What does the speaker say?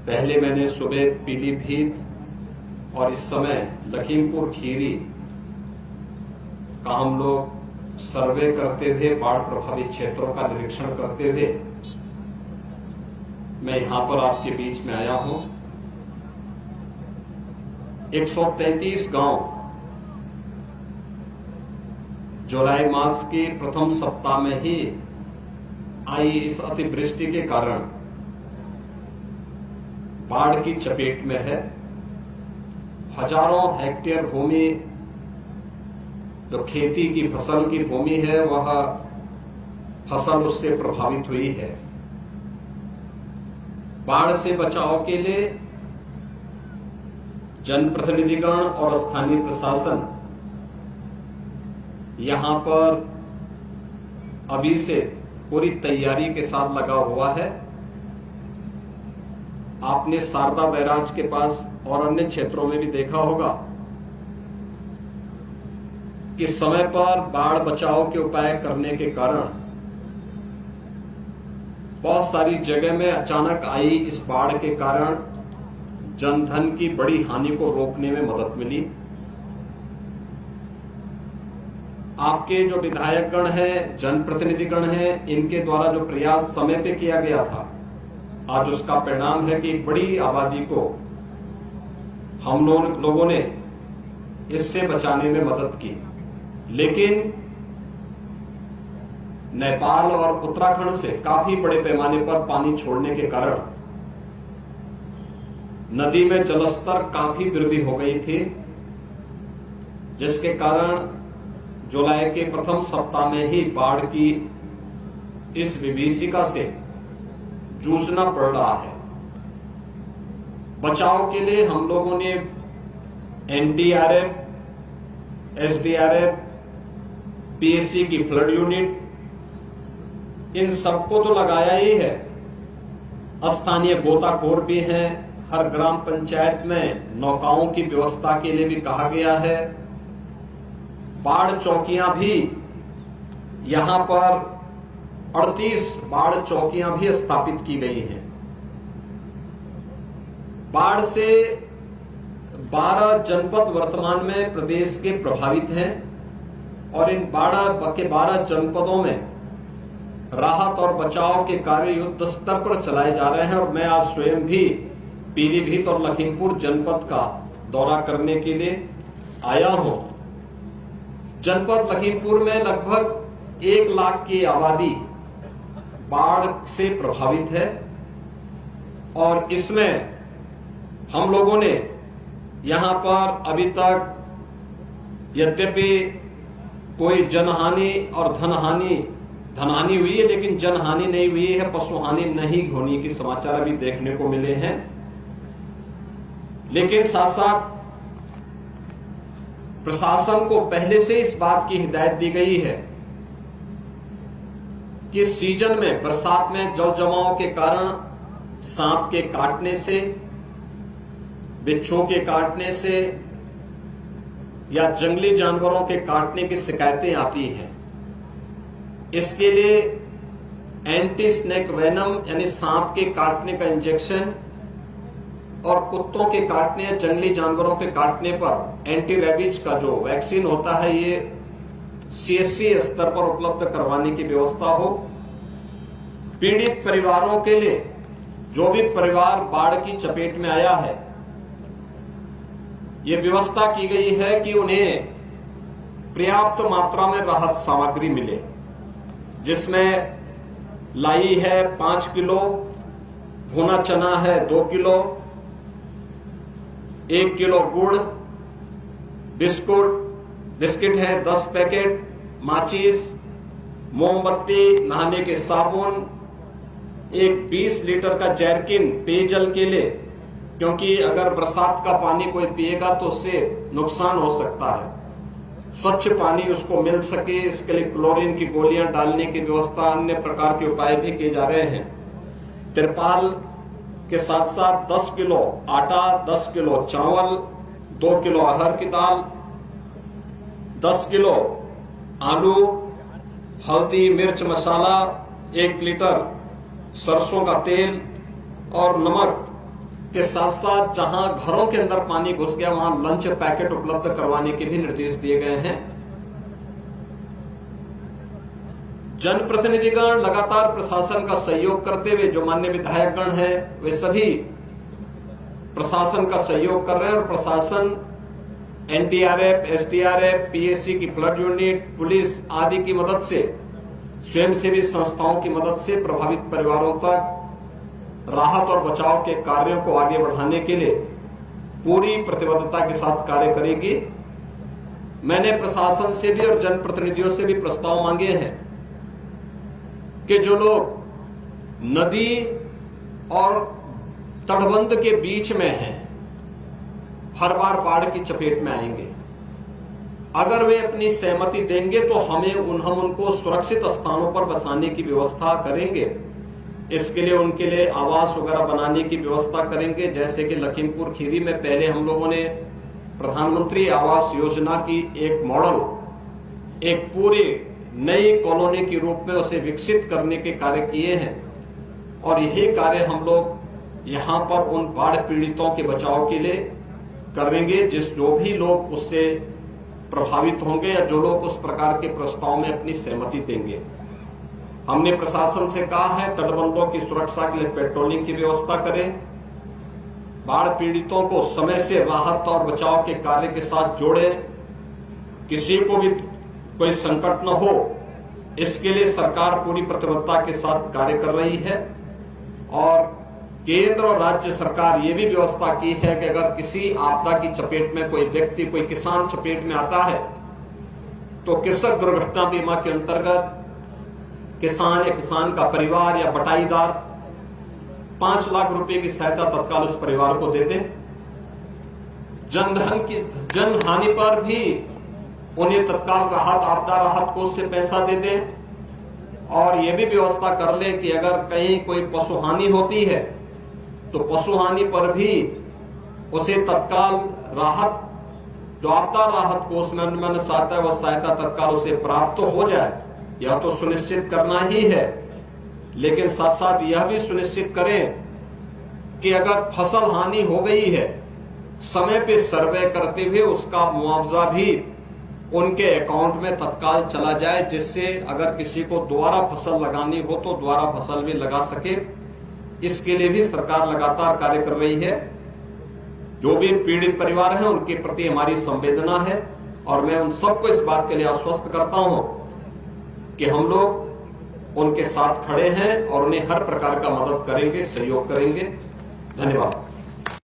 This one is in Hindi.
पहले मैंने सुबह पीलीभीत और इस समय लखीमपुर खीरी का हम लोग सर्वे करते हुए बाढ़ प्रभावित क्षेत्रों का निरीक्षण करते हुए मैं यहां पर आपके बीच में आया हूं। 133 गांव जुलाई मास के प्रथम सप्ताह में ही आई इस अतिवृष्टि के कारण बाढ़ की चपेट में है। हजारों हेक्टेयर भूमि जो खेती की फसल की भूमि है वह फसल उससे प्रभावित हुई है। बाढ़ से बचाव के लिए जनप्रतिनिधिगण और स्थानीय प्रशासन यहां पर अभी से पूरी तैयारी के साथ लगा हुआ है। आपने शारदा बैराज के पास और अन्य क्षेत्रों में भी देखा होगा कि समय पर बाढ़ बचाव के उपाय करने के कारण बहुत सारी जगह में अचानक आई इस बाढ़ के कारण जनधन की बड़ी हानि को रोकने में मदद मिली। आपके जो विधायकगण हैं, जनप्रतिनिधिगण हैं, इनके द्वारा जो प्रयास समय पे किया गया था, आज उसका परिणाम है कि एक बड़ी आबादी को हम लोगों ने इससे बचाने में मदद की। लेकिन नेपाल और उत्तराखंड से काफी बड़े पैमाने पर पानी छोड़ने के कारण नदी में जलस्तर काफी वृद्धि हो गई थी, जिसके कारण जुलाई के प्रथम सप्ताह में ही बाढ़ की इस विभीषिका से जूझना पड़ रहा है। बचाव के लिए हम लोगों ने एनडीआरएफ, एसडीआरएफ, पीएससी की फ्लड यूनिट, इन सबको तो लगाया ही है। स्थानीय गोताखोर भी हैं। हर ग्राम पंचायत में नौकाओं की व्यवस्था के लिए भी कहा गया है। बाढ़ चौकियां भी यहां पर 38 बाढ़ चौकियां भी स्थापित की गई हैं। बाढ़ से 12 जनपद वर्तमान में प्रदेश के प्रभावित हैं और इन 12 जनपदों में राहत और बचाव के कार्य युद्ध स्तर पर चलाए जा रहे हैं। और मैं आज स्वयं भी पीलीभीत और लखीमपुर जनपद का दौरा करने के लिए आया हूं। जनपद लखीमपुर में लगभग 1 लाख की आबादी बाढ़ से प्रभावित है और इसमें हम लोगों ने यहां पर अभी तक यद्यपि कोई जनहानि और धनहानि हुई है, लेकिन जनहानि नहीं हुई है, पशुहानि नहीं होने के समाचार अभी देखने को मिले हैं। लेकिन साथ साथ प्रशासन को पहले से इस बात की हिदायत दी गई है कि सीजन में बरसात में जल जमाव के कारण सांप के काटने से, बिच्छू के काटने से या जंगली जानवरों के काटने की शिकायतें आती हैं। इसके लिए एंटी स्नेक वेनम यानी सांप के काटने का इंजेक्शन और कुत्तों के काटने या जंगली जानवरों के काटने पर एंटी रेबीज का जो वैक्सीन होता है, ये सीएससी स्तर पर उपलब्ध करवाने की व्यवस्था हो। पीड़ित परिवारों के लिए, जो भी परिवार बाढ़ की चपेट में आया है, ये व्यवस्था की गई है कि उन्हें पर्याप्त मात्रा में राहत सामग्री मिले, जिसमें लाई है 5 किलो, भुना चना है 2 किलो, 1 किलो गुड़, बिस्किट है 10 पैकेट, माचिस, मोमबत्ती, नहाने के साबुन, एक 20 लीटर का जैरकिन पेयजल के लिए, क्योंकि अगर बरसात का पानी कोई पिएगा तो उससे नुकसान हो सकता है। स्वच्छ पानी उसको मिल सके, इसके लिए क्लोरीन की गोलियां डालने की व्यवस्था, अन्य प्रकार के उपाय भी किए जा रहे हैं। तिरपाल के साथ साथ 10 किलो आटा, 10 किलो चावल, 2 किलो अरहर की दाल, 10 किलो आलू, हल्दी, मिर्च मसाला, 1 लीटर सरसों का तेल और नमक के साथ साथ जहां घरों के अंदर पानी घुस गया वहां लंच पैकेट उपलब्ध करवाने के भी निर्देश दिए गए हैं। जनप्रतिनिधिगण लगातार प्रशासन का सहयोग करते हुए, जो माननीय विधायकगण हैं वे सभी प्रशासन का सहयोग कर रहे हैं और प्रशासन एनडीआरएफ, एसडीआरएफ, पीएससी की फ्लड यूनिट, पुलिस आदि की मदद से, स्वयंसेवी संस्थाओं की मदद से प्रभावित परिवारों तक राहत और बचाव के कार्यों को आगे बढ़ाने के लिए पूरी प्रतिबद्धता के साथ कार्य करेगी। मैंने प्रशासन से भी और जनप्रतिनिधियों से भी प्रस्ताव मांगे हैं कि जो लोग नदी और तटबंध के बीच में हैं, हर बार बाढ़ की चपेट में आएंगे, अगर वे अपनी सहमति देंगे तो हम उनको सुरक्षित स्थानों पर बसाने की व्यवस्था करेंगे। इसके लिए उनके लिए आवास वगैरह बनाने की व्यवस्था करेंगे। जैसे कि लखीमपुर खीरी में पहले हम लोगों ने प्रधानमंत्री आवास योजना की एक मॉडल, एक पूरी नई कॉलोनी के रूप में उसे विकसित करने के कार्य किए हैं और यही कार्य हम लोग यहां पर उन बाढ़ पीड़ितों के बचाव के लिए करेंगे। जो भी लोग उससे प्रभावित होंगे या जो लोग उस प्रकार के प्रस्ताव में अपनी सहमति देंगे, हमने प्रशासन से कहा है तटबंधों की सुरक्षा के लिए पेट्रोलिंग की व्यवस्था करें, बाढ़ पीड़ितों को समय से राहत और बचाव के कार्य के साथ जोड़ें, किसी को भी कोई संकट न हो, इसके लिए सरकार पूरी प्रतिबद्धता के साथ कार्य कर रही है। और केंद्र और राज्य सरकार ये भी व्यवस्था की है कि अगर किसी आपदा की चपेट में कोई व्यक्ति, कोई किसान चपेट में आता है तो कृषक दुर्घटना बीमा के अंतर्गत किसान या किसान का परिवार या बटाईदार 5 लाख रुपए की सहायता तत्काल उस परिवार को दे दें। जन हानि पर भी उन्हें तत्काल राहत, आपदा राहत कोष से पैसा दे दें। और यह भी व्यवस्था कर ले कि अगर कहीं कोई पशु हानि होती है तो पशु हानि पर भी उसे तत्काल राहत, जो आपदा राहत कोष में अनुमान आता है, वह सहायता तत्काल उसे प्राप्त हो जाए। यह तो सुनिश्चित करना ही है, लेकिन साथ साथ यह भी सुनिश्चित करें कि अगर फसल हानि हो गई है, समय पे सर्वे करते हुए उसका मुआवजा भी उनके अकाउंट में तत्काल चला जाए, जिससे अगर किसी को दोबारा फसल लगानी हो तो दोबारा फसल भी लगा सके। इसके लिए भी सरकार लगातार कार्य कर रही है। जो भी पीड़ित परिवार हैं उनके प्रति हमारी संवेदना है और मैं उन सबको इस बात के लिए आश्वस्त करता हूं कि हम लोग उनके साथ खड़े हैं और उन्हें हर प्रकार का मदद करेंगे, सहयोग करेंगे। धन्यवाद।